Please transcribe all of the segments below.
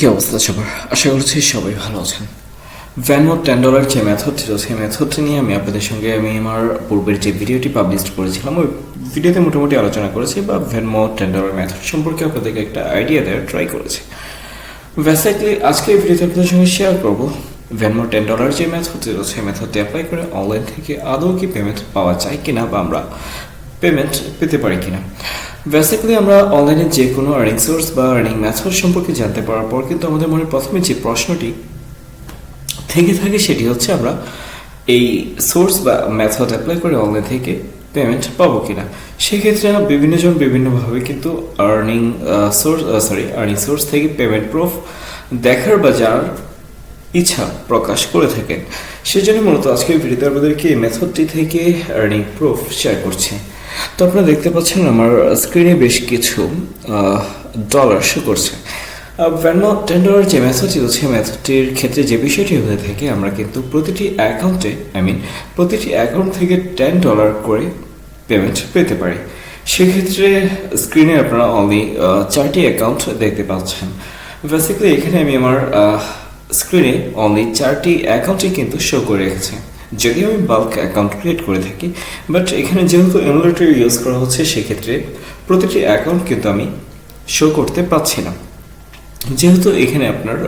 কি অবস্থা সবার? আশা করছি সবাই ভালো আছেন। ভ্যানমো $10 যে মেথডটি রয়েছে সেই মেথডটি নিয়ে আমি আপনাদের সঙ্গে আমার পূর্বের যে ভিডিওটি পাবলিশ করেছিলাম ওই ভিডিওতে মোটামুটি আলোচনা করেছি বা ভ্যানমো $10 মেথড সম্পর্কে আপনাদেরকে একটা আইডিয়া দেওয়ার ট্রাই করেছি। বেসিক্যালি আজকে এই ভিডিওতে আপনাদের সঙ্গে শেয়ার করবো ভ্যানমো $10 যে মেথডটি রয়েছে সেই মেথডটি অ্যাপ্লাই করে অনলাইন থেকে আদৌ কি পেমেন্ট পাওয়া যায় কিনা বা আমরা পেমেন্ট পেতে পারি কিনা। বেসিক্যালি আমরা অনলাইনে যে কোনো আর্নিং সোর্স বা আর্নিং মেথড সম্পর্কে জানতে পারার পর কিন্তু আমাদের মনে প্রথমে যে প্রশ্নটি থেকে থাকে সেটি হচ্ছে আমরা এই সোর্স বা মেথড অ্যাপ্লাই করে অনলাইন থেকে পেমেন্ট পাবো কিনা। সেক্ষেত্রে বিভিন্নজন বিভিন্নভাবে কিন্তু আর্নিং সোর্স থেকে পেমেন্ট প্রুফ দেখার বা জানার ইচ্ছা প্রকাশ করে থাকেন। সেজন্য মূলত আজকের ভিডিওতে আপনাদেরকে এই মেথডটি থেকে আর্নিং প্রুফ শেয়ার করছি। তো আপনারা দেখতে পাচ্ছেন আমার স্ক্রিনে বেশ কিছু ডলার শো করছে। ভ্যানমো $10 যে মেথডটি রয়েছে মেথডটির ক্ষেত্রে যে বিষয়টি হয়ে থাকে আমরা কিন্তু প্রতিটি অ্যাকাউন্ট থেকে $10 করে পেমেন্ট পেতে পারি। সেক্ষেত্রে স্ক্রিনে আপনারা অনলি 4টি অ্যাকাউন্ট দেখতে পাচ্ছেন। বেসিক্যালি এখানে আমি আমার স্ক্রিনে অনলি 4টি অ্যাকাউন্টই কিন্তু শো করে রেখেছে। যদি আমি বাল্ক অ্যাকাউন্ট ক্রিয়েট করে থাকি বাট এখানে যেহেতু এমুলেটর ইউজ করা হচ্ছে সেক্ষেত্রে প্রতিটি অ্যাকাউন্ট কিন্তু আমি শো করতে পারছি না, যেহেতু এখানে আপনার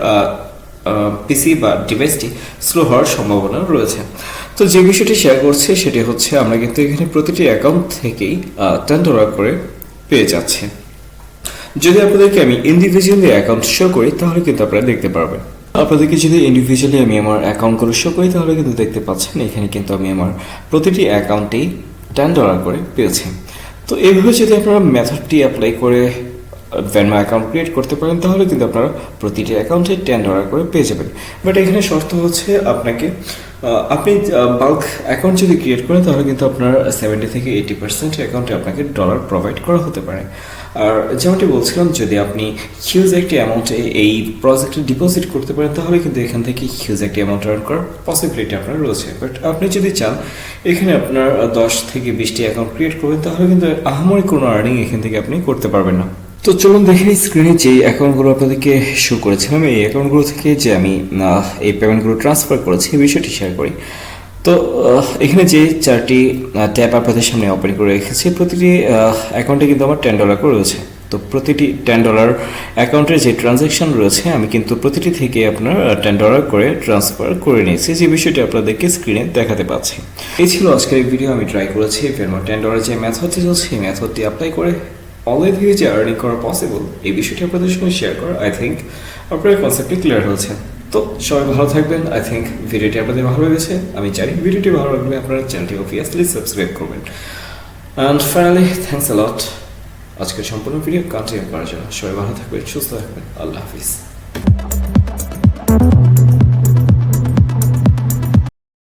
পিসি বা ডিভাইসটি স্লো হওয়ার সম্ভাবনা রয়েছে। তো যে বিষয়টি শেয়ার করছে সেটি হচ্ছে আমরা কিন্তু এখানে প্রতিটি অ্যাকাউন্ট থেকেই $10 করে পেয়ে যাচ্ছে। যদি আপনাদেরকে আমি ইন্ডিভিজুয়ালি অ্যাকাউন্ট শো করি তাহলে কিন্তু আপনারা দেখতে পারবেন। আপনাদেরকে যদি ইন্ডিভিজুয়ালি আমি আমার অ্যাকাউন্টগুলো শো করি তাহলে কিন্তু দেখতে পাচ্ছেন এখানে কিন্তু আমি আমার প্রতিটি অ্যাকাউন্টেই $10 করে পেয়েছি। তো এইভাবে যদি আপনারা মেথডটি অ্যাপ্লাই করে ভ্যানমো অ্যাকাউন্ট ক্রিয়েট করতে পারেন তাহলে কিন্তু আপনারা প্রতিটি অ্যাকাউন্টে $10 করে পেয়ে যাবেন। বাট এখানে শর্ত হচ্ছে আপনি বাল্ক অ্যাকাউন্ট যদি ক্রিয়েট করেন তাহলে কিন্তু আপনার 70 থেকে 80% অ্যাকাউন্টে আপনাকে ডলার প্রোভাইড করা হতে পারে। আর যেমনটি বলছিলাম যদি আপনি হিউজ একটি অ্যামাউন্টে এই প্রজেক্টে ডিপোজিট করতে পারেন তাহলে কিন্তু এখান থেকে হিউজ একটি অ্যামাউন্ট আর্ন করার পসিবিলিটি আপনার রয়েছে। বাট আপনি যদি চান এখানে আপনার 10 থেকে 20টি অ্যাকাউন্ট ক্রিয়েট করবেন তাহলে কিন্তু আহামরি কোনো আর্নিং এখান থেকে আপনি করতে পারবেন না। তো চলুন দেখে নিই স্ক্রিনে যে অ্যাকাউন্টগুলো আপনাদেরকে শো করেছিলাম এই অ্যাকাউন্টগুলো থেকে যে আমি এই পেমেন্টগুলো ট্রান্সফার করেছি এই বিষয়টি শেয়ার করি। তো এখানে যে 4টি ট্যাব আপনাদের সামনে ওপেন করে রেখেছি প্রতিটি অ্যাকাউন্টে কিন্তু আমার $10 করে রয়েছে। তো প্রতিটি $10 অ্যাকাউন্টের যে ট্রানজ্যাকশন রয়েছে আমি কিন্তু প্রতিটি থেকে আপনার $10 করে ট্রান্সফার করে নিয়েছি, যে বিষয়টি আপনাদেরকে স্ক্রিনে দেখাতে পাচ্ছি। এই ছিল আজকের এই ভিডিও। আমি ট্রাই করেছি ভ্যানমো $10 যে মেথডটি রয়েছে সেই মেথডটি অ্যাপ্লাই করে অনলাইন থেকে যে আর্নিং করা পসিবল এই বিষয়টি আপনাদের সঙ্গে শেয়ার করা। আই থিঙ্ক আপনার কনসেপ্টটি ক্লিয়ার হয়েছে। তো সবাই ভালো থাকবেন। আই থিঙ্ক ভিডিওটি আপনাদের ভালো লেগেছে। আমি জানি ভিডিওটি ভালো লাগলে আপনারা চ্যানেলটি অবভিয়াসলি সাবস্ক্রাইব করবেন। অ্যান্ড ফাইনালি থ্যাংকস আ লট আজকের সম্পূর্ণ ভিডিও কন্টিনিউ করার জন্য। সবাই ভালো থাকবেন, সুস্থ থাকবেন। আল্লাহ হাফিজ।